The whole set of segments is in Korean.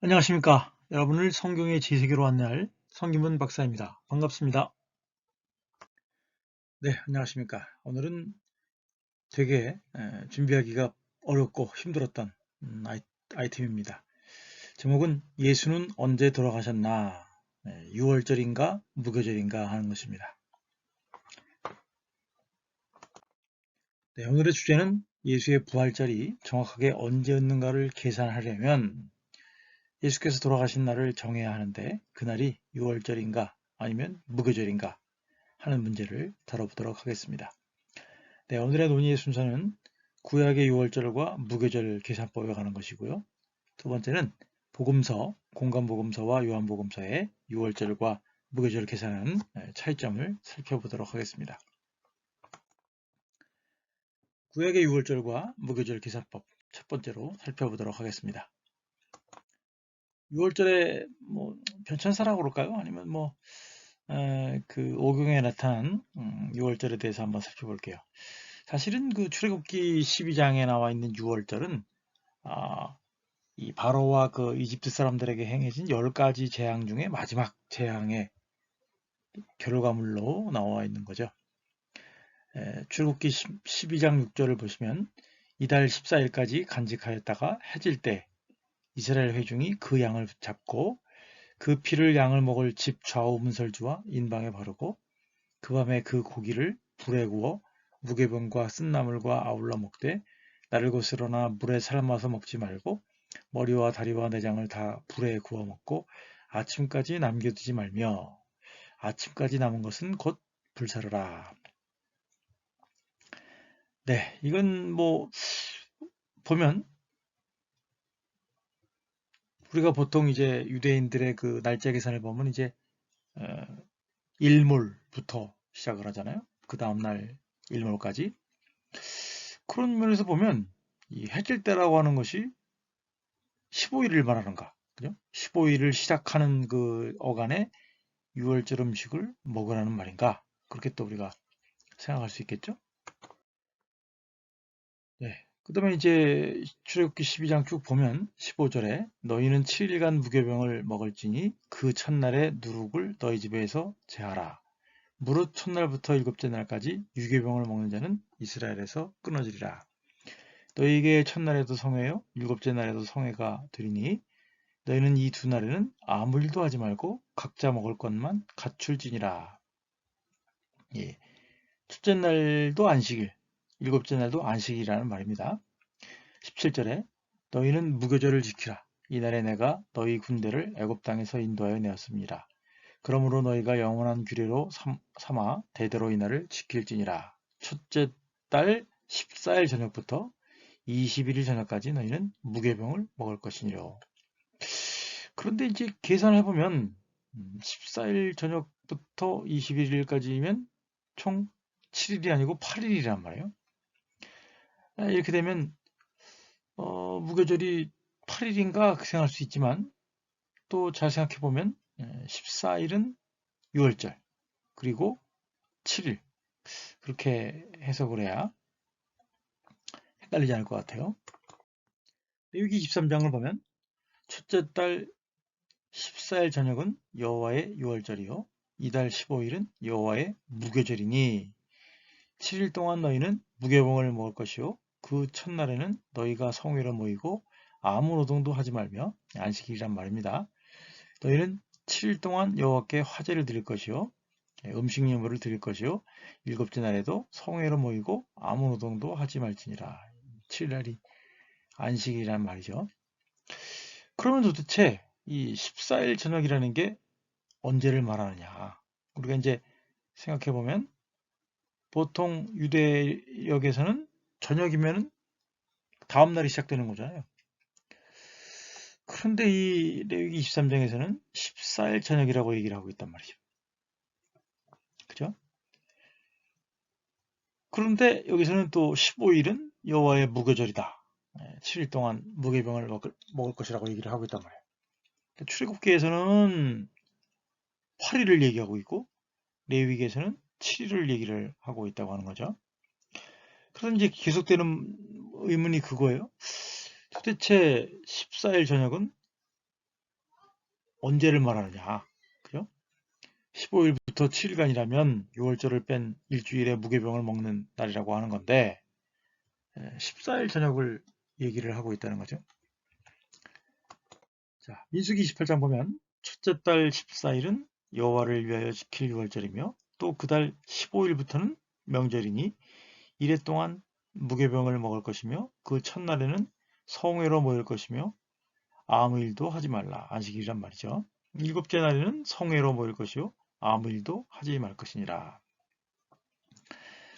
안녕하십니까. 여러분을 성경의 지세계로 안내할 성기문 박사입니다. 반갑습니다. 네, 안녕하십니까. 오늘은 되게 준비하기가 어렵고 힘들었던 아이템입니다. 제목은 예수는 언제 돌아가셨나? 6월절인가 무교절인가 하는 것입니다. 네, 오늘의 주제는 예수의 부활절이 정확하게 언제였는가를 계산하려면 예수께서 돌아가신 날을 정해야 하는데 그날이 6월절인가 아니면 무교절인가 하는 문제를 다뤄보도록 하겠습니다. 네, 오늘의 논의의 순서는 구약의 6월절과 무교절 계산법에 관한 것이고요. 두 번째는 복음서, 공간복음서와 요한복음서의 6월절과 무교절 계산하는 차이점을 살펴보도록 하겠습니다. 구약의 6월절과 무교절 계산법 첫 번째로 살펴보도록 하겠습니다. 6월절에 변천사라고 그럴까요? 아니면 그 오경에 나타난 6월절에 대해서 한번 살펴볼게요. 사실은 그 출애굽기 12장에 나와 있는 6월절은 이 바로와 그 이집트 사람들에게 행해진 10가지 재앙 중에 마지막 재앙의 결과물로 나와 있는 거죠. 출애굽기 12장 6절을 보시면 이달 14일까지 간직하였다가 해질 때 이스라엘 회중이 그 양을 잡고 그 피를 양을 먹을 집 좌우 문설주와 인방에 바르고 그 밤에 그 고기를 불에 구워 무개병과 쓴나물과 아울러 먹되 나를 거스러나 물에 삶아서 먹지 말고 머리와 다리와 내장을 다 불에 구워 먹고 아침까지 남겨두지 말며 아침까지 남은 것은 곧 불사르라. 네, 이건 보면 우리가 보통 이제 유대인들의 그 날짜 계산을 보면 이제 어, 일몰부터 시작을 하잖아요. 그 다음날 일몰까지. 그런 면에서 보면 이 해질 때라고 하는 것이 15일을 말하는가? 그죠? 15일을 시작하는 그 어간에 6월절 음식을 먹으라는 말인가? 그렇게 또 우리가 생각할 수 있겠죠? 네. 그 다음에 이제 출애굽기 12장 쭉 보면 15절에 너희는 7일간 무교병을 먹을지니 그 첫날에 누룩을 너희 집에서 제하라. 무릇 첫날부터 일곱째 날까지 유교병을 먹는 자는 이스라엘에서 끊어지리라. 너희에게 첫날에도 성회요 일곱째 날에도 성회가 되리니 너희는 이 두 날에는 아무 일도 하지 말고 각자 먹을 것만 갖출지니라. 예. 첫째 날도 안식일, 일곱째 날도 안식이라는 말입니다. 17절에 너희는 무교절을 지키라. 이날에 내가 너희 군대를 애굽 땅에서 인도하여 내었습니다. 그러므로 너희가 영원한 규례로 삼아 대대로 이날을 지킬지니라. 첫째 달 14일 저녁부터 21일 저녁까지 너희는 무교병을 먹을 것이니라. 그런데 이제 계산을 해보면 14일 저녁부터 21일까지면 총 7일이 아니고 8일이란 말이에요. 이렇게 되면 무교절이 8일인가 생각할 수 있지만 또 잘 생각해보면 14일은 6월절 그리고 7일 그렇게 해석을 해야 헷갈리지 않을 것 같아요. 레위기 23장을 보면 첫째 달 14일 저녁은 여호와의 6월절이요 이달 15일은 여호와의 무교절이니 7일 동안 너희는 무교병을 먹을 것이요 그 첫날에는 너희가 성회로 모이고 아무 노동도 하지 말며 안식일이란 말입니다. 너희는 7일 동안 여호와께 화제를 드릴 것이요 음식 예물을 드릴 것이요 일곱째 날에도 성회로 모이고 아무 노동도 하지 말지니라. 7일날이 안식이란 말이죠. 그러면 도대체 이 14일 저녁이라는 게 언제를 말하느냐? 우리가 이제 생각해 보면 보통 유대역에서는 저녁이면 다음 날이 시작되는 거잖아요. 그런데 이 레위기 23장에서는 14일 저녁이라고 얘기를 하고 있단 말이죠. 그죠? 그런데 여기서는 또 15일은 여호와의 무교절이다. 7일 동안 무교병을 먹을 것이라고 얘기를 하고 있단 말이에요. 출애굽기에서는 8일을 얘기하고 있고 레위기에서는 7일을 얘기를 하고 있다고 하는 거죠. 그래서 이제 계속되는 의문이 그거예요. 도대체 14일 저녁은 언제를 말하느냐. 그죠? 15일부터 7일간이라면 6월절을 뺀 일주일에 무교병을 먹는 날이라고 하는 건데 14일 저녁을 얘기를 하고 있다는 거죠. 자, 민수기 28장 보면 첫째 달 14일은 여호와를 위하여 지킬 6월절이며 또 그 달 15일부터는 명절이니 이래 동안 무교병을 먹을 것이며 그 첫날에는 성회로 모일 것이며 아무 일도 하지 말라. 안식일이란 말이죠. 일곱째 날에는 성회로 모일 것이요 아무 일도 하지 말 것이니라.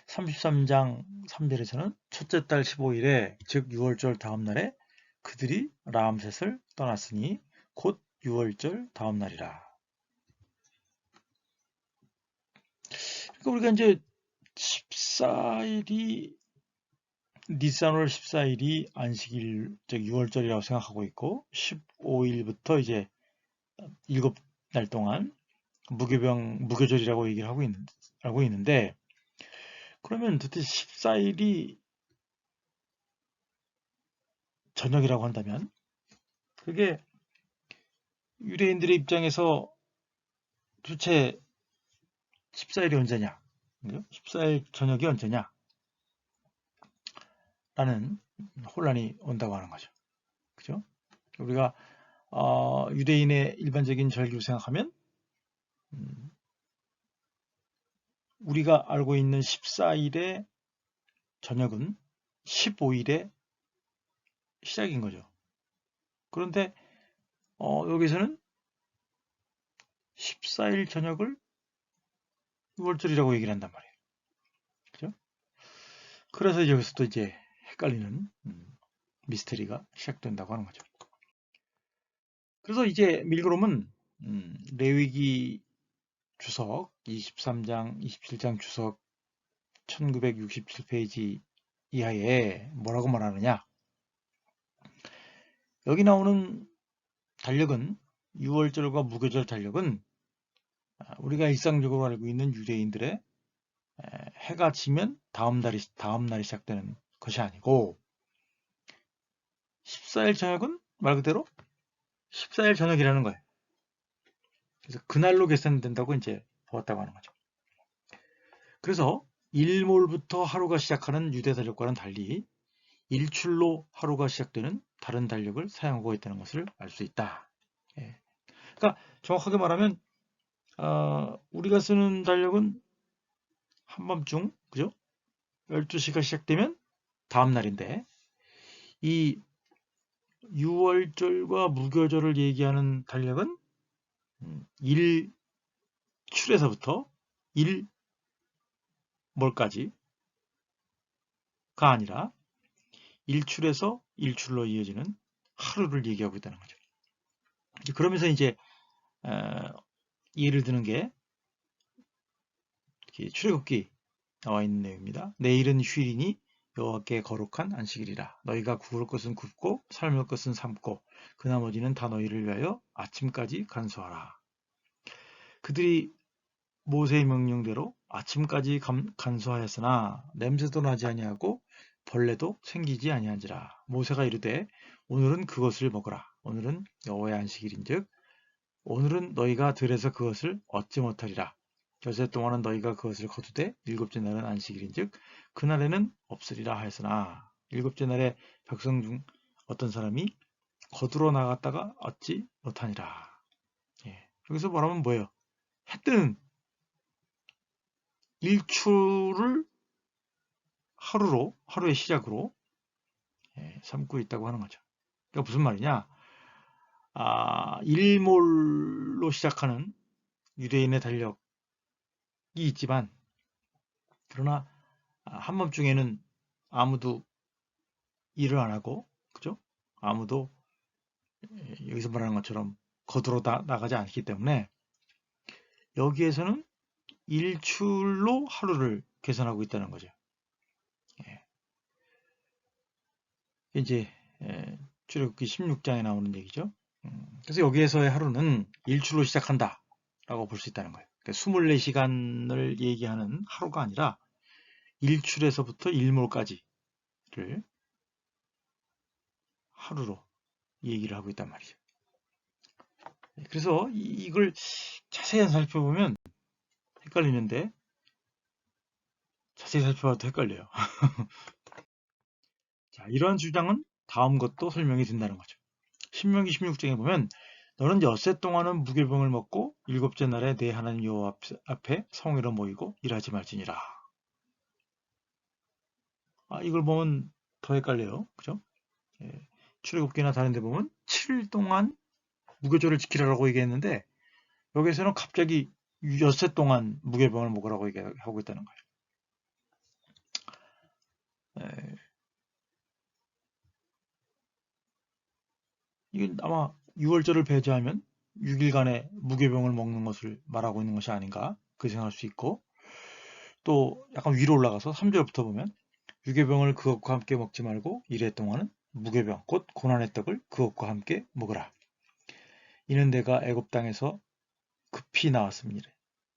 33장 3절에서는 첫째 달 15일에 즉 6월절 다음 날에 그들이 라암셋을 떠났으니 곧 6월절 다음 날이라. 그러니까 우리가 이제 14일이 니산월 14일이 안식일 즉 6월절이라고 생각하고 있고 15일부터 이제 7날 동안 무교절이라고 얘기를 하고 있는데 그러면 도대체 14일이 저녁이라고 한다면 그게 유대인들의 입장에서 도대체 14일이 언제냐? 14일 저녁이 언제냐? 라는 혼란이 온다고 하는 거죠. 그죠? 우리가 유대인의 일반적인 절기로 생각하면 우리가 알고 있는 14일의 저녁은 15일의 시작인 거죠. 그런데 여기서는 14일 저녁을 6월절이라고 얘기를 한단 말이에요. 그죠? 그래서 여기서 또 이제 헷갈리는 미스터리가 시작된다고 하는 거죠. 그래서 이제 밀그롬은 레위기 주석 23장, 27장 주석 1967페이지 이하에 뭐라고 말하느냐. 여기 나오는 달력은 6월절과 무교절 달력은 우리가 일상적으로 알고 있는 유대인들의 해가 지면 다음 날이 시작되는 것이 아니고 14일 저녁은 말 그대로 14일 저녁이라는 거예요. 그래서 그날로 계산된다고 이제 보았다고 하는 거죠. 그래서 일몰부터 하루가 시작하는 유대 달력과는 달리 일출로 하루가 시작되는 다른 달력을 사용하고 있다는 것을 알 수 있다. 예. 그러니까 정확하게 말하면 우리가 쓰는 달력은 한밤중, 그죠? 12시가 시작되면 다음 날인데 이 6월절과 무교절을 얘기하는 달력은 일출에서부터 일몰까지가 아니라 일출에서 일출로 이어지는 하루를 얘기하고 있다는 거죠. 그러면서 이제 예를 드는 게 출애굽기 나와 있는 내용입니다. 내일은 휴일이니 여호와께 거룩한 안식일이라. 너희가 구울 것은 굽고 삶을 것은 삶고 그 나머지는 다 너희를 위하여 아침까지 간수하라. 그들이 모세의 명령대로 아침까지 간수하였으나 냄새도 나지 아니하고 벌레도 생기지 아니한지라. 모세가 이르되 오늘은 그것을 먹으라. 오늘은 여호와의 안식일인즉 오늘은 너희가 들에서 그것을 얻지 못하리라. 여세 동안은 너희가 그것을 거두되 일곱째 날은 안식일인즉 그날에는 없으리라 하였으나 일곱째 날에 백성 중 어떤 사람이 거두러 나갔다가 얻지 못하니라. 예. 여기서 말하면 뭐예요? 해 뜨는 일출을 하루의 시작으로 삼고 있다고 하는 거죠. 그러니까 무슨 말이냐? 일몰로 시작하는 유대인의 달력이 있지만 그러나 한밤중에는 아무도 일을 안 하고 그죠? 아무도 여기서 말하는 것처럼 거두러 나가지 않기 때문에 여기에서는 일출로 하루를 계산하고 있다는 거죠. 이제 출애굽기 16장에 나오는 얘기죠. 그래서 여기에서의 하루는 일출로 시작한다 라고 볼 수 있다는 거예요. 그러니까 24시간을 얘기하는 하루가 아니라 일출에서부터 일몰까지를 하루로 얘기를 하고 있단 말이죠. 그래서 이걸 자세히 살펴보면 헷갈리는데 자세히 살펴봐도 헷갈려요. 자, 이러한 주장은 다음 것도 설명이 된다는 거죠. 신명기 16장에 보면 너는 엿새 동안은 무교병을 먹고 일곱째 날에 내 하나님 여호와 앞에 성회로 모이고 일하지 말지니라. 이걸 보면 더 헷갈려요. 그죠? 예, 출애굽기나 다른 데 보면 7일 동안 무교절을 지키라고 얘기했는데 여기서는 갑자기 엿새 동안 무교병을 먹으라고 얘기하고 있다는 거예요. 예, 이건 아마 6월절을 배제하면 6일간의 무교병을 먹는 것을 말하고 있는 것이 아닌가 그 생각할 수 있고, 또 약간 위로 올라가서 3절부터 보면 유교병을 그것과 함께 먹지 말고 이래 동안은 무교병 곧 고난의 떡을 그것과 함께 먹으라. 이는 내가 애굽 땅에서 급히 나왔습니다.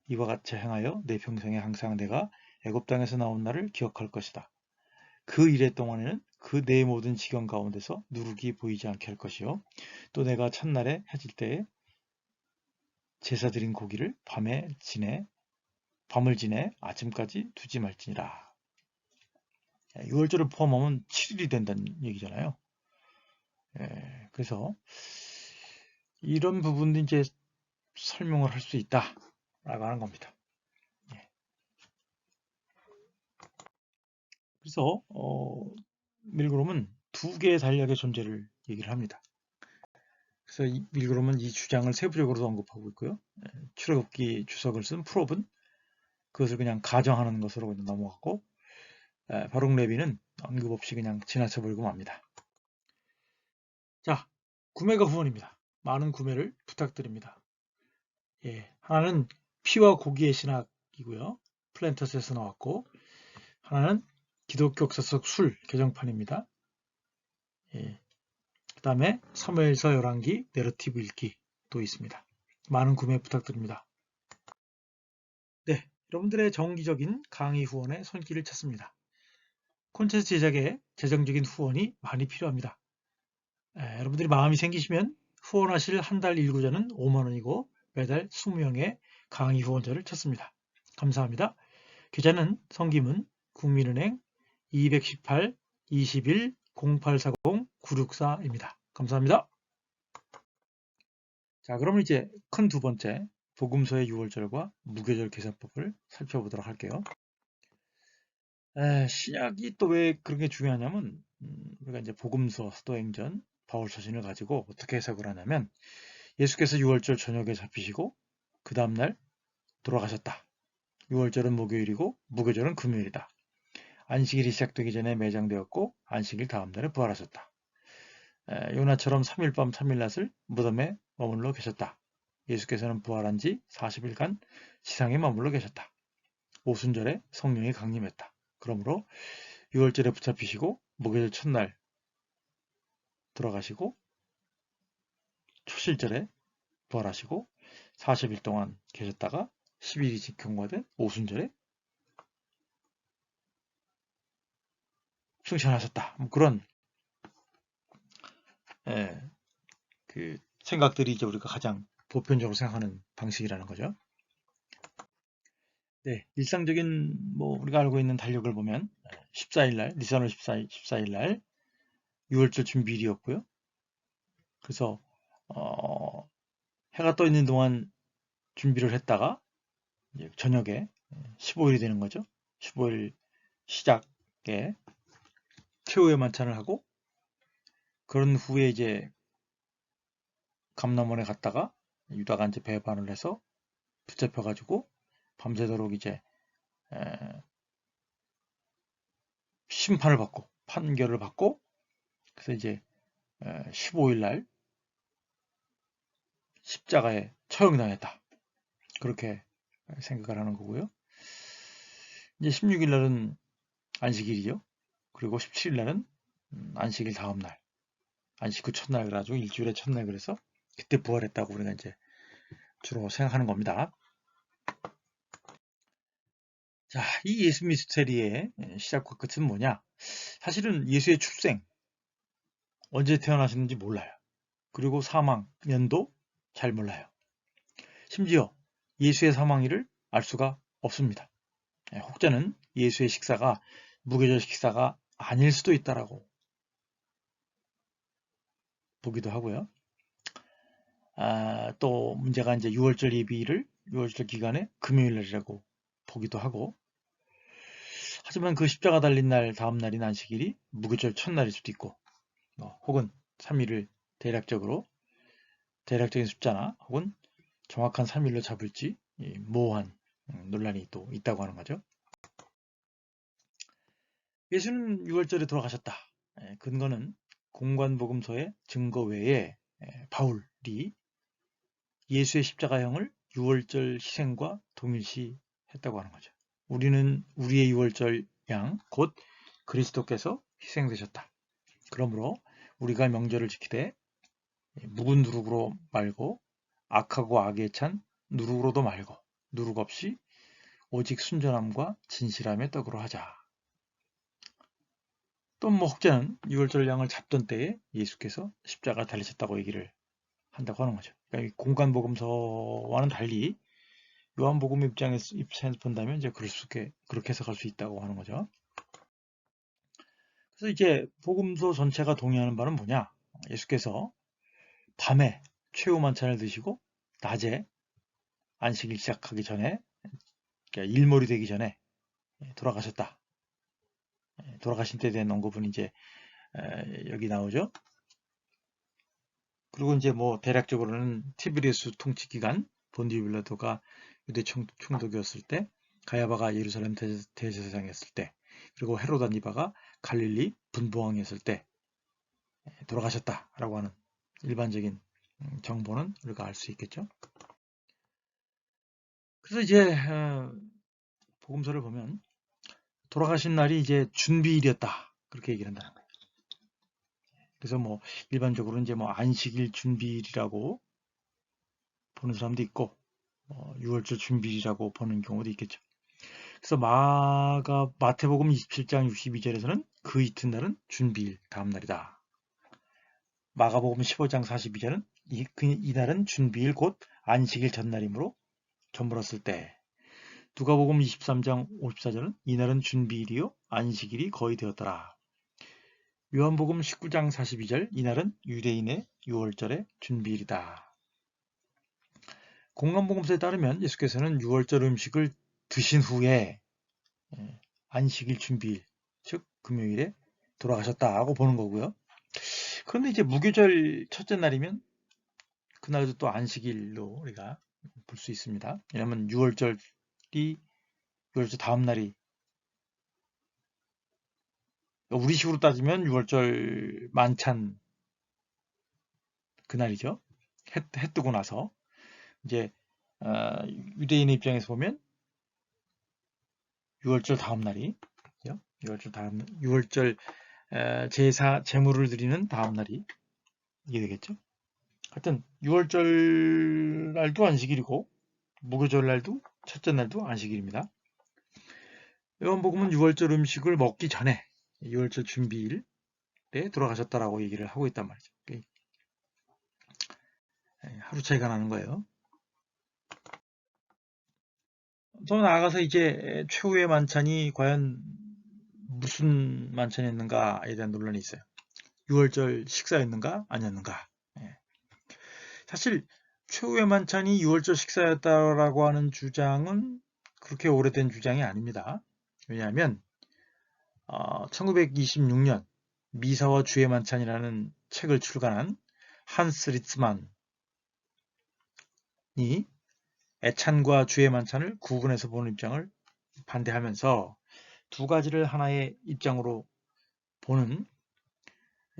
이와 같이 행하여 내 평생에 항상 내가 애굽 땅에서 나온 날을 기억할 것이다. 그 이래 동안에는 그 내 모든 지경 가운데서 누룩이 보이지 않게 할 것이요, 또 내가 첫날에 해질 때에 제사 드린 고기를 밤을 지내 아침까지 두지 말지니라. 6월절을 포함하면 7일이 된다는 얘기잖아요. 그래서 이런 부분도 이제 설명을 할 수 있다라고 하는 겁니다. 그래서 밀그롬은 두 개의 단락의 존재를 얘기를 합니다. 그래서 밀그롬은 이 주장을 세부적으로 언급하고 있고요. 출애굽기 주석을 쓴 프롭은 그것을 그냥 가정하는 것으로 그냥 넘어갔고, 바룩 레비는 언급 없이 그냥 지나쳐 버리고 맙니다. 자, 구매가 후원입니다. 많은 구매를 부탁드립니다. 하나는 피와 고기의 신학이고요. 플랜터스에서 나왔고, 하나는 기독교 역사 속 술 개정판입니다. 그 다음에 사무엘서 열왕기 내러티브 읽기 도 있습니다. 많은 구매 부탁드립니다. 네, 여러분들의 정기적인 강의 후원의 손길을 찾습니다. 콘텐츠 제작에 재정적인 후원이 많이 필요합니다. 여러분들이 마음이 생기시면 후원하실 한 달 일구자는 5만원이고 매달 20명의 강의 후원자를 찾습니다. 감사합니다. 계좌는 성김은 국민은행 218 21 0840 964입니다. 감사합니다. 자, 그럼 이제 큰 두 번째 복음서의 6월절과 무교절 계산법을 살펴보도록 할게요. 신약이 또 왜 그런 게 중요하냐면, 우리가 이제 복음서, 사도행전, 바울서신을 가지고 어떻게 해석을 하냐면, 예수께서 6월절 저녁에 잡히시고 그 다음날 돌아가셨다. 6월절은 목요일이고 무교절은 금요일이다. 안식일이 시작되기 전에 매장되었고 안식일 다음날에 부활하셨다. 요나처럼 3일 밤 3일 낮을 무덤에 머물러 계셨다. 예수께서는 부활한 지 40일간 지상에 머물러 계셨다. 오순절에 성령이 강림했다. 그러므로 6월절에 붙잡히시고 목요일 첫날 돌아가시고 초실절에 부활하시고 40일 동안 계셨다가 10일이 경과된 오순절에 승천하셨다. 뭐 그런 그 생각들이 이제 우리가 가장 보편적으로 생각하는 방식이라는 거죠. 네, 일상적인 뭐 우리가 알고 있는 달력을 보면 14일 날, 니산월 14일 날 6월절 준비일이었고요. 그래서 해가 떠 있는 동안 준비를 했다가 이제 저녁에 15일이 되는 거죠. 15일 시작에 최후의 만찬을 하고, 그런 후에 이제 감람원에 갔다가 유다가 이제 배반을 해서 붙잡혀가지고 밤새도록 이제 심판을 받고 판결을 받고, 그래서 이제 15일 날 십자가에 처형당했다. 그렇게 생각을 하는 거고요. 이제 16일 날은 안식일이죠. 그리고 17일 날은 안식일 다음 날, 안식 후 첫날 그래가지고 일주일의 첫날, 그래서 그때 부활했다고 우리가 이제 주로 생각하는 겁니다. 자, 이 예수 미스테리의 시작과 끝은 뭐냐? 사실은 예수의 출생, 언제 태어나셨는지 몰라요. 그리고 사망, 연도 잘 몰라요. 심지어 예수의 사망일을 알 수가 없습니다. 혹자는 예수의 식사가 무교절 식사가 아닐 수도 있다라고 보기도 하고요. 또 문제가 이제 6월절 예비일을 6월절 기간에 금요일날이라고 보기도 하고, 하지만 그 십자가 달린 날 다음 날인 안식일이 무교절 첫날일 수도 있고, 혹은 3일을 대략적인 숫자나 혹은 정확한 3일로 잡을지 모호한 논란이 또 있다고 하는 거죠. 예수는 6월절에 돌아가셨다. 근거는 공관복음서의 증거 외에 바울이 예수의 십자가형을 6월절 희생과 동일시했다고 하는 거죠. 우리는 우리의 6월절 양, 곧 그리스도께서 희생되셨다. 그러므로 우리가 명절을 지키되 묵은 누룩으로 말고 악하고 악에 찬 누룩으로도 말고 누룩 없이 오직 순전함과 진실함의 떡으로 하자. 또 뭐 혹자는 6월절 양을 잡던 때에 예수께서 십자가 달리셨다고 얘기를 한다고 하는 거죠. 그러니까 공관복음서와는 달리 요한복음 입장에서 본다면 이제 그렇게 해석할 수 있다고 하는 거죠. 그래서 이제 복음서 전체가 동의하는 바는 뭐냐? 예수께서 밤에 최후 만찬을 드시고 낮에 안식일 시작하기 전에, 그러니까 일몰이 되기 전에 돌아가셨다. 돌아가신 때에 대한 언급은 이제 여기 나오죠. 그리고 이제 뭐 대략적으로는 티베리우스 통치 기간, 본디오 빌라도가 유대 총독이었을 때, 가야바가 예루살렘 대제사장이었을 때, 그리고 헤롯 안티바가 갈릴리 분봉왕이었을 때 돌아가셨다라고 하는 일반적인 정보는 우리가 알 수 있겠죠. 그래서 이제 복음서를 보면 돌아가신 날이 이제 준비일이었다, 그렇게 얘기를 한다는 거예요. 그래서 뭐 일반적으로 이제 뭐 안식일 준비일이라고 보는 사람도 있고 6월절 준비일이라고 보는 경우도 있겠죠. 그래서 마태복음 27장 62절에서는 그 이튿날은 준비일, 다음 날이다. 마가복음 15장 42절은 이날은 준비일 곧 안식일 전날이므로 저물었을 때. 누가복음 23장 54절은 이날은 준비일이요 안식일이 거의 되었더라. 요한복음 19장 42절 이날은 유대인의 6월절의 준비일이다. 공관복음서에 따르면 예수께서는 6월절 음식을 드신 후에 안식일 준비일, 즉 금요일에 돌아가셨다고 보는 거고요. 그런데 이제 무교절 첫째 날이면 그날도 또 안식일로 우리가 볼 수 있습니다. 왜냐하면 6월절 다음 날이, 우리식으로 따지면 6월절 만찬 그날이죠. 해 뜨고 나서 이제 유대인의 입장에서 보면 6월절 다음 날이 6월절 제사 제물을 드리는 다음 날이 이게 되겠죠. 하여튼 6월절 날도 안식일이고 무교절 날도 첫째 날도 안식일입니다. 요한복음은 6월절 음식을 먹기 전에 6월절 준비일에 돌아가셨다라고 얘기를 하고 있단 말이죠. 하루 차이가 나는 거예요. 더 나아가서 이제 최후의 만찬이 과연 무슨 만찬이었는가에 대한 논란이 있어요. 6월절 식사였는가 아니었는가. 사실 최후의 만찬이 6월절 식사였다라고 하는 주장은 그렇게 오래된 주장이 아닙니다. 왜냐하면 1926년 미사와 주의 만찬이라는 책을 출간한 한스 리츠만이 애찬과 주의 만찬을 구분해서 보는 입장을 반대하면서 두 가지를 하나의 입장으로 보는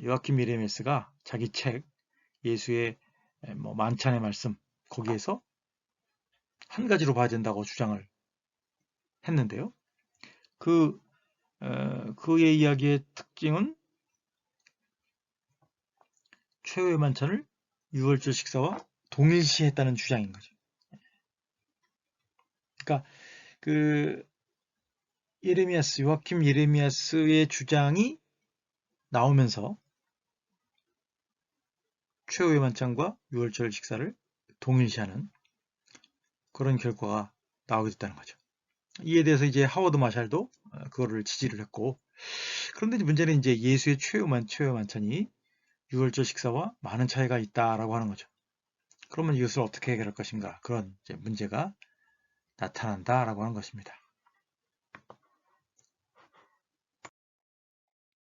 요아킴 예레미야스가 자기 책 예수의 만찬의 말씀 거기에서 한 가지로 봐야 된다고 주장을 했는데요. 그의 이야기의 특징은 최후의 만찬을 6월절 식사와 동일시했다는 주장인 거죠. 그러니까 요아킴 예레미야스의 주장이 나오면서 최후의 만찬과 6월절 식사를 동일시하는 그런 결과가 나오게 됐다는 거죠. 이에 대해서 이제 하워드 마샬도 그거를 지지를 했고, 그런데 이제 문제는 이제 예수의 최후 만찬이 유월절 식사와 많은 차이가 있다라고 하는 거죠. 그러면 이것을 어떻게 해결할 것인가, 그런 이제 문제가 나타난다라고 하는 것입니다.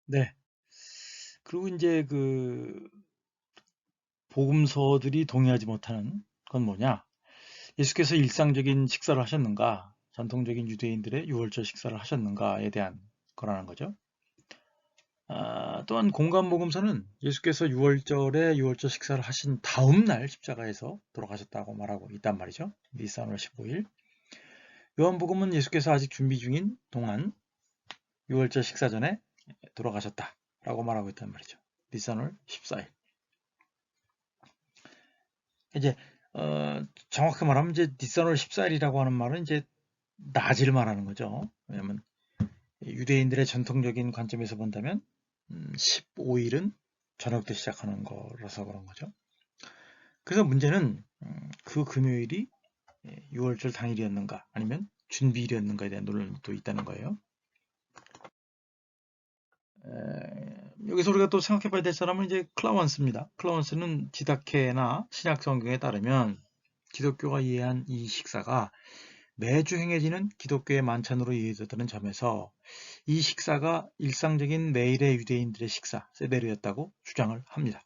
네. 그리고 이제 그 복음서들이 동의하지 못하는 건 뭐냐? 예수께서 일상적인 식사를 하셨는가? 전통적인 유대인들의 유월절 식사를 하셨는가에 대한 거라는 거죠. 또한 공관복음서는 예수께서 유월절에 유월절 식사를 하신 다음 날 십자가에서 돌아가셨다고 말하고 있단 말이죠. 니산월 15일. 요한복음은 예수께서 아직 준비 중인 동안 유월절 식사 전에 돌아가셨다라고 말하고 있단 말이죠. 니산월 14일. 이제 정확히 말하면 이제 니산월 14일이라고 하는 말은 이제 낮을 말하는 거죠. 왜냐하면 유대인들의 전통적인 관점에서 본다면 15일은 저녁 때 시작하는 거라서 그런 거죠. 그래서 문제는 그 금요일이 6월절 당일이었는가 아니면 준비일이었는가에 대한 논란도 있다는 거예요. 여기서 우리가 또 생각해 봐야 될 사람은 이제 클라원스입니다. 클라원스는 디다케나 신약 성경에 따르면 기독교가 이해한 이 식사가 매주 행해지는 기독교의 만찬으로 이해되었다는 점에서 이 식사가 일상적인 매일의 유대인들의 식사, 세데르였다고 주장을 합니다.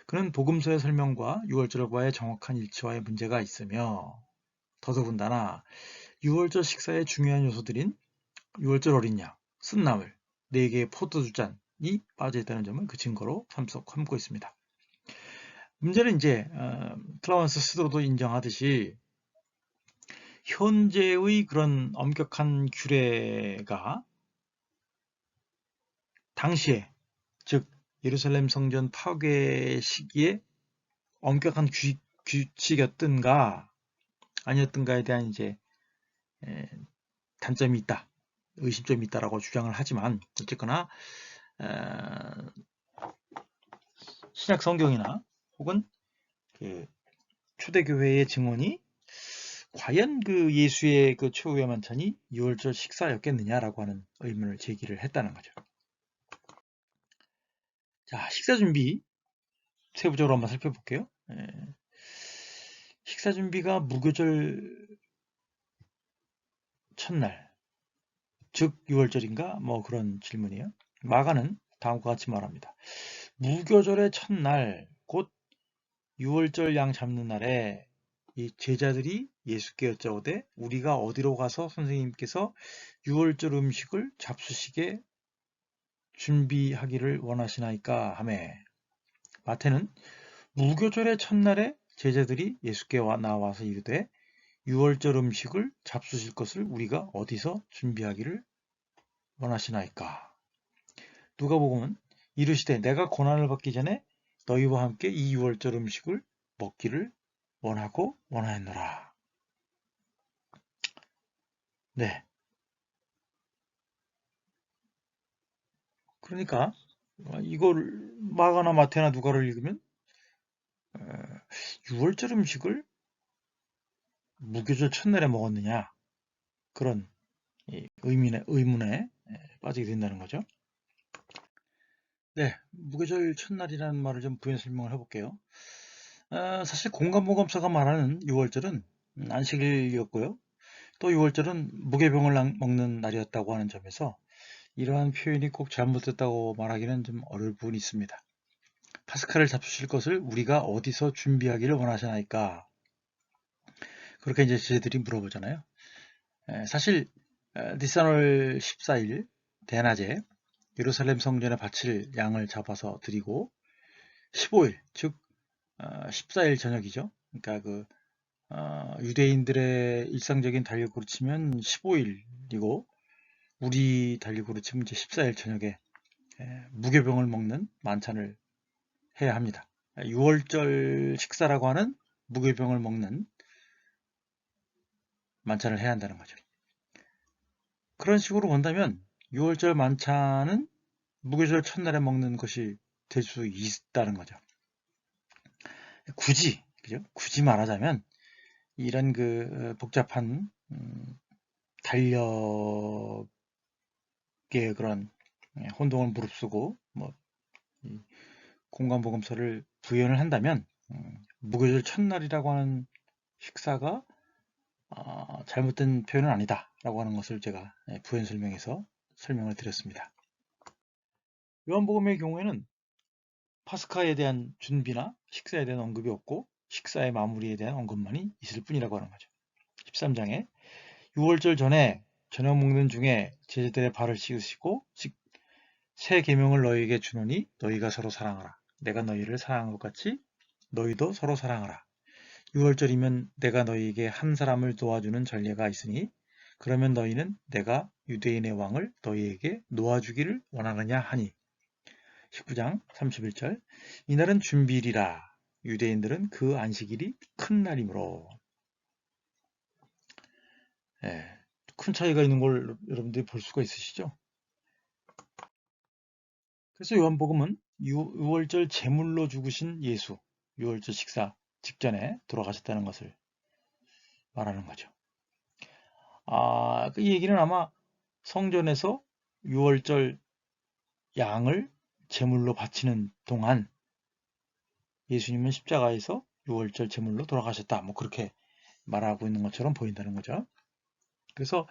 그는 복음서의 설명과 유월절과의 정확한 일치와의 문제가 있으며 더더군다나 유월절 식사의 중요한 요소들인 유월절 어린 양, 쓴나물, 4개의 포도주 잔이 빠져있다는 점을 그 증거로 삼고 있습니다. 문제는 이제 클라원스 스스로도 인정하듯이 현재의 그런 엄격한 규례가 당시에, 즉 예루살렘 성전 파괴 시기에 엄격한 규칙이었던가 아니었던가에 대한 이제 단점이 있다, 의심점이 있다라고 주장을 하지만 어쨌거나 신약 성경이나 혹은 그 초대교회의 증언이 과연 그 예수의 그 최후의 만찬이 유월절 식사였겠느냐라고 하는 의문을 제기를 했다는 거죠. 자, 식사 준비 세부적으로 한번 살펴볼게요. 식사 준비가 무교절 첫날, 즉 6월절인가? 뭐 그런 질문이에요. 마가는 다음과 같이 말합니다. 무교절의 첫날, 곧 6월절 양 잡는 날에 이 제자들이 예수께 여짜오되 우리가 어디로 가서 선생님께서 6월절 음식을 잡수시게 준비하기를 원하시나이까 하매, 마태는 무교절의 첫날에 제자들이 예수께 나와서 이르되 6월절 음식을 잡수실 것을 우리가 어디서 준비하기를 원하시나이까. 누가복음은 이르시되 내가 고난을 받기 전에 너희와 함께 이 6월절 음식을 먹기를 원하고 원하였노라. 네. 그러니까 이걸 마가나 마태나 누가를 읽으면 6월절 음식을 무교절 첫날에 먹었느냐, 그런 의문에 빠지게 된다는 거죠. 네, 무교절 첫날이라는 말을 좀 부연 설명을 해볼게요. 사실 공관복음서가 말하는 6월절은 안식일이었고요. 또 6월절은 무교병을 먹는 날이었다고 하는 점에서 이러한 표현이 꼭 잘못됐다고 말하기는 좀 어려울 부분이 있습니다. 파스카를 잡수실 것을 우리가 어디서 준비하기를 원하시나이까? 그렇게 이제 제자들이 물어보잖아요. 사실 니산월 14일 대낮에 예루살렘 성전에 바칠 양을 잡아서 드리고 15일, 즉 14일 저녁이죠. 그러니까 그 유대인들의 일상적인 달력으로 치면 15일이고 우리 달력으로 치면 이제 14일 저녁에 무교병을 먹는 만찬을 해야 합니다. 6월절 식사라고 하는 무교병을 먹는 만찬을 해야 한다는 거죠. 그런 식으로 본다면 6월절 만찬은 무교절 첫날에 먹는 것이 될 수 있다는 거죠. 굳이 그죠? 굳이 말하자면 이런 그 복잡한 달력의 그런 혼동을 무릅쓰고 뭐 공간보검서를 부연을 한다면 무교절 첫날이라고 하는 식사가 잘못된 표현은 아니다 라고 하는 것을 제가 부연 설명해서 설명을 드렸습니다. 요한복음의 경우에는 파스카에 대한 준비나 식사에 대한 언급이 없고 식사의 마무리에 대한 언급만이 있을 뿐이라고 하는 거죠. 13장에 6월절 전에 저녁 먹는 중에 제자들의 발을 씻으시고 새 계명을 너희에게 주노니 너희가 서로 사랑하라. 내가 너희를 사랑한 것 같이 너희도 서로 사랑하라. 6월절이면 내가 너희에게 한 사람을 도와주는 전례가 있으니 그러면 너희는 내가 유대인의 왕을 너희에게 놓아주기를 원하느냐 하니 19장 31절 이날은 준비일이라 유대인들은 그 안식일이 큰 날이므로 큰 차이가 있는 걸 여러분들이 볼 수가 있으시죠? 그래서 요한복음은 6월절 제물로 죽으신 예수 6월절 식사 직전에 돌아가셨다는 것을 말하는 거죠. 이 얘기는 아마 성전에서 6월절 양을 제물로 바치는 동안 예수님은 십자가에서 6월절 제물로 돌아가셨다. 뭐 그렇게 말하고 있는 것처럼 보인다는 거죠. 그래서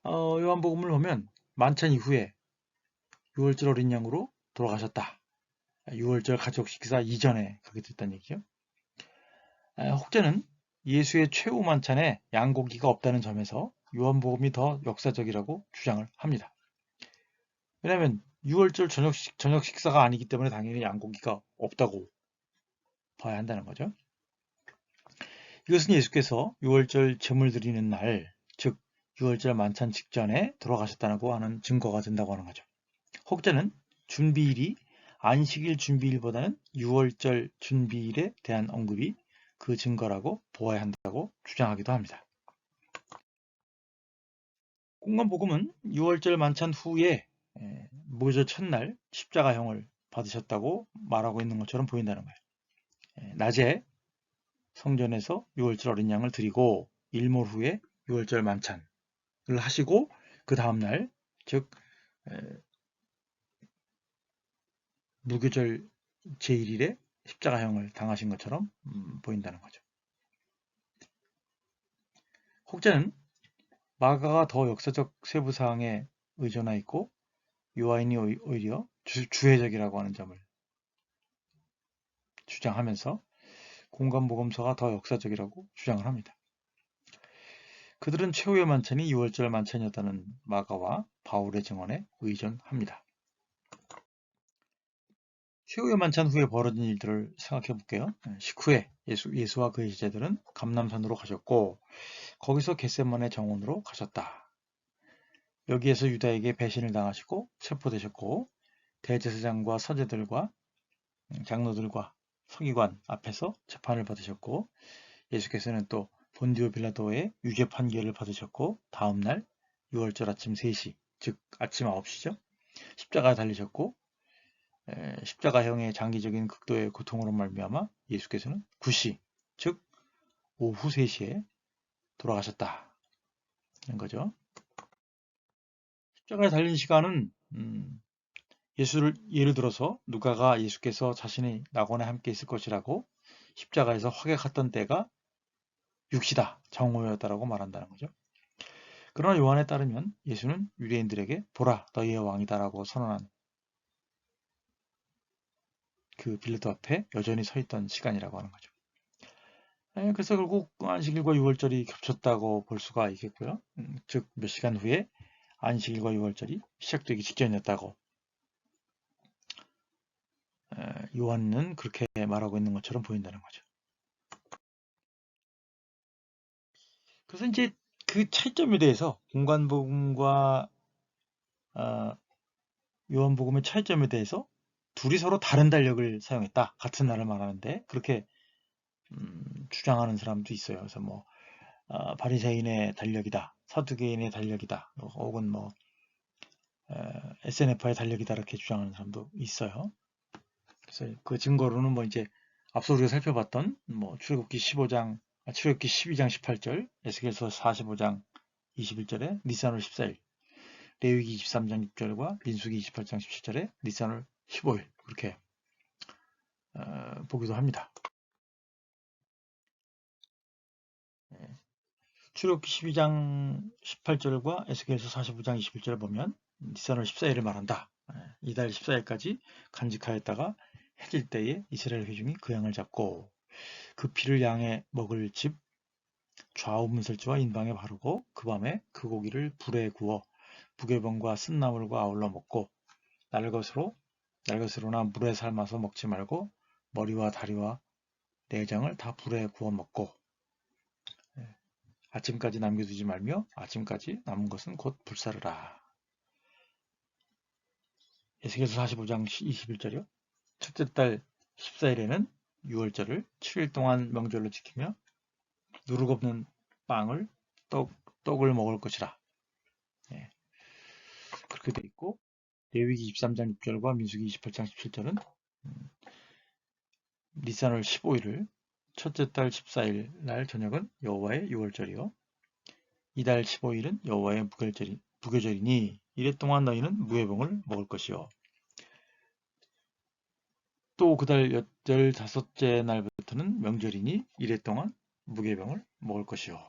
요한복음을 보면 만찬 이후에 6월절 어린 양으로 돌아가셨다. 6월절 가족 식사 이전에 그렇게 됐다는 얘기죠. 혹자는 예수의 최후 만찬에 양고기가 없다는 점에서 요한복음이 더 역사적이라고 주장을 합니다. 왜냐하면 6월절 저녁 식사가 아니기 때문에 당연히 양고기가 없다고 봐야 한다는 거죠. 이것은 예수께서 6월절 제물 드리는 날, 즉 6월절 만찬 직전에 돌아가셨다고 하는 증거가 된다고 하는 거죠. 혹자는 준비일이 안식일 준비일보다는 6월절 준비일에 대한 언급이 그 증거라고 보아야 한다고 주장하기도 합니다. 공관복음은 6월절 만찬 후에 무교절 첫날 십자가형을 받으셨다고 말하고 있는 것처럼 보인다는 거예요. 낮에 성전에서 6월절 어린 양을 드리고 일몰 후에 6월절 만찬을 하시고 그 다음날 즉 무교절 제1일에 십자가형을 당하신 것처럼 보인다는 거죠. 혹자는 마가가 더 역사적 세부사항에 의존하 있고 요한이 오히려 주회적이라고 하는 점을 주장하면서 공관복음서가 더 역사적이라고 주장을 합니다. 그들은 최후의 만찬이 6월절 만찬이었다는 마가와 바울의 증언에 의존합니다. 최후의 만찬 후에 벌어진 일들을 생각해 볼게요. 식후에 예수와 그의 제자들은 감람산으로 가셨고 거기서 겟세마네 정원으로 가셨다. 여기에서 유다에게 배신을 당하시고 체포되셨고 대제사장과 서제들과 장로들과 서기관 앞에서 재판을 받으셨고 예수께서는 또 본디오 빌라도의 유죄 판결을 받으셨고 다음날 6월절 아침 3시 즉 아침 9시죠. 십자가에 달리셨고 십자가형의 장기적인 극도의 고통으로 말미암아 예수께서는 9시 즉 오후 3시에 돌아가셨다는 거죠. 십자가에 달린 시간은 예수를 예를 들어서 누가가 예수께서 자신이 낙원에 함께 있을 것이라고 십자가에서 확약했던 때가 6시다, 정오였다라고 말한다는 거죠. 그러나 요한에 따르면 예수는 유대인들에게 보라 너희의 왕이다라고 선언한 그 빌라도 앞에 여전히 서 있던 시간이라고 하는 거죠. 그래서 결국 안식일과 6월절이 겹쳤다고 볼 수가 있겠고요. 즉 몇 시간 후에 안식일과 6월절이 시작되기 직전이었다고 요한은 그렇게 말하고 있는 것처럼 보인다는 거죠. 그래서 이제 그 차이점에 대해서 공관복음과 요한복음의 차이점에 대해서 둘이 서로 다른 달력을 사용했다. 같은 날을 말하는데 그렇게 주장하는 사람도 있어요. 그래서 뭐 바리새인의 달력이다, 사두개인의 달력이다, 혹은 뭐 SNF의 달력이다 이렇게 주장하는 사람도 있어요. 그래서 그 증거로는 뭐 이제 앞서 우리가 살펴봤던 출애굽기 12장 18절, 에스겔서 45장 21절에 니산월 14일, 레위기 23장 6절과 민수기 28장 17절에 니산월 15일 그렇게 보기도 합니다. 출애굽기 12장 18절과 에스겔서 45장 21절을 보면 니산월 14일을 말한다. 이달 14일까지 간직하였다가 해질 때에 이스라엘 회중이 그 양을 잡고 그 피를 양에 먹을 집 좌우 문설주와 인방에 바르고 그 밤에 그 고기를 불에 구워 무교병과 쓴나물과 아울러 먹고 날것으로나 물에 삶아서 먹지 말고 머리와 다리와 내장을 다 불에 구워 먹고 아침까지 남겨두지 말며 아침까지 남은 것은 곧 불사르라. 에스겔서 45장 21절이요. 첫째 달 14일에는 6월절을 7일 동안 명절로 지키며 누룩 없는 빵을 떡을 먹을 것이라. 그렇게 되어 있고 레위기 23장 6절과 민수기 28장 17절은 니산월 15일을 첫째 달 14일 날 저녁은 여호와의 6월절이요 이달 15일은 여호와의 무교절이니 이래 동안 너희는 무교병을 먹을 것이요 또 그달 15째 날부터는 명절이니 이래 동안 무교병을 먹을 것이요.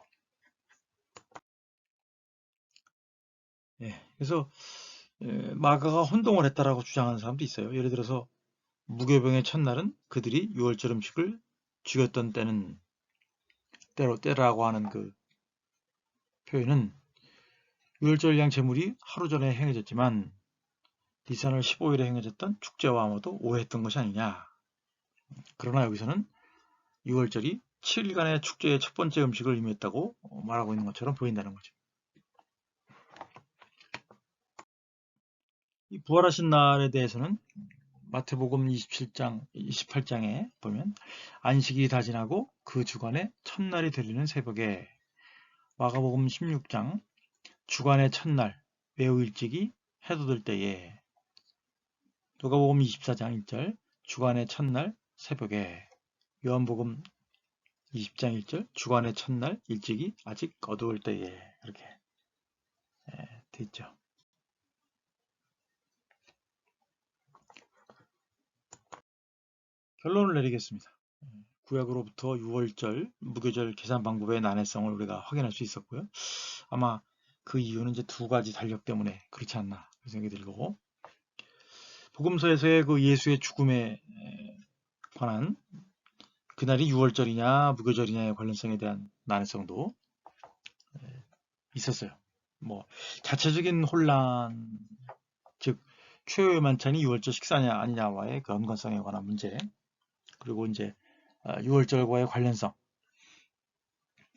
그래서 마가가 혼동을 했다라고 주장하는 사람도 있어요. 예를 들어서 무교병의 첫날은 그들이 6월절 음식을 죽였던 때라고 하는 그 표현은 6월절 양 제물이 하루 전에 행해졌지만 니산월 15일에 행해졌던 축제와 아마도 오해했던 것이 아니냐. 그러나 여기서는 6월절이 7일간의 축제의 첫 번째 음식을 의미했다고 말하고 있는 것처럼 보인다는 거죠. 이 부활하신 날에 대해서는 마태복음 28장에 보면 안식이 다 지나고 그 주간의 첫날이 되리는 새벽에 마가복음 16장 주간의 첫날 매우 일찍이 해도 될 때에 누가복음 24장 1절 주간의 첫날 새벽에 요한복음 20장 1절 주간의 첫날 일찍이 아직 어두울 때에 이렇게 돼 있죠. 결론을 내리겠습니다. 구약으로부터 6월절 무교절 계산 방법의 난해성을 우리가 확인할 수 있었고요. 아마 그 이유는 이제 두 가지 달력 때문에 그렇지 않나 생각이 들고 복음서에서의 그 예수의 죽음에 관한 그날이 6월절이냐 무교절이냐의 관련성에 대한 난해성도 있었어요. 자체적인 혼란, 즉 최후의 만찬이 6월절 식사냐 아니냐와의 그 연관성에 관한 문제, 그리고 이제 6월절과의 관련성,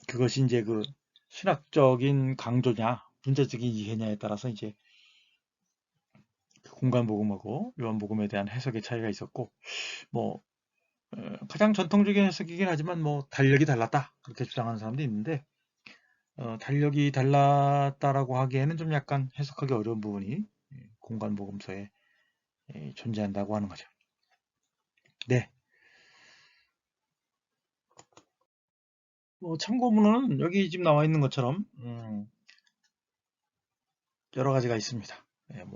그것이 이제 그 신학적인 강조냐 문제적인 이해냐에 따라서 이제 공간복음하고 요한복음에 대한 해석의 차이가 있었고 가장 전통적인 해석이긴 하지만 달력이 달랐다 그렇게 주장하는 사람도 있는데 달력이 달랐다라고 하기에는 좀 약간 해석하기 어려운 부분이 공간복음서에 존재한다고 하는 거죠. 네. 참고문은 여기 지금 나와 있는 것처럼 여러 가지가 있습니다.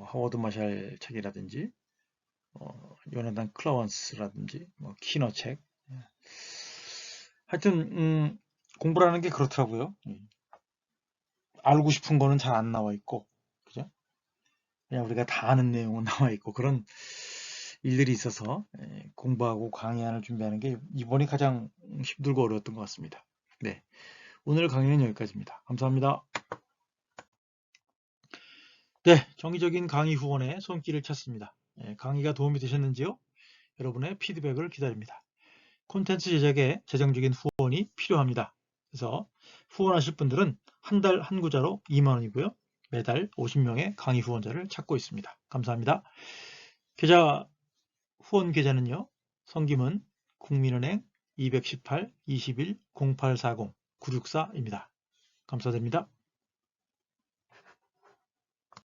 하워드 마샬 책이라든지 요나단 클라원스라든지 키너 책. 하여튼 공부라는 게 그렇더라고요. 알고 싶은 거는 잘 안 나와 있고, 그죠? 그냥 우리가 다 아는 내용은 나와 있고 그런 일들이 있어서 공부하고 강의안을 준비하는 게 이번이 가장 힘들고 어려웠던 것 같습니다. 네, 오늘 강의는 여기까지입니다. 감사합니다. 네, 정기적인 강의 후원에 손길을 쳤습니다. 강의가 도움이 되셨는지요? 여러분의 피드백을 기다립니다. 콘텐츠 제작에 재정적인 후원이 필요합니다. 그래서 후원하실 분들은 한 달 한 구자로 2만원이고요. 매달 50명의 강의 후원자를 찾고 있습니다. 감사합니다. 후원 계좌는요. 성김은 국민은행 218-21-0840-964입니다. 감사드립니다.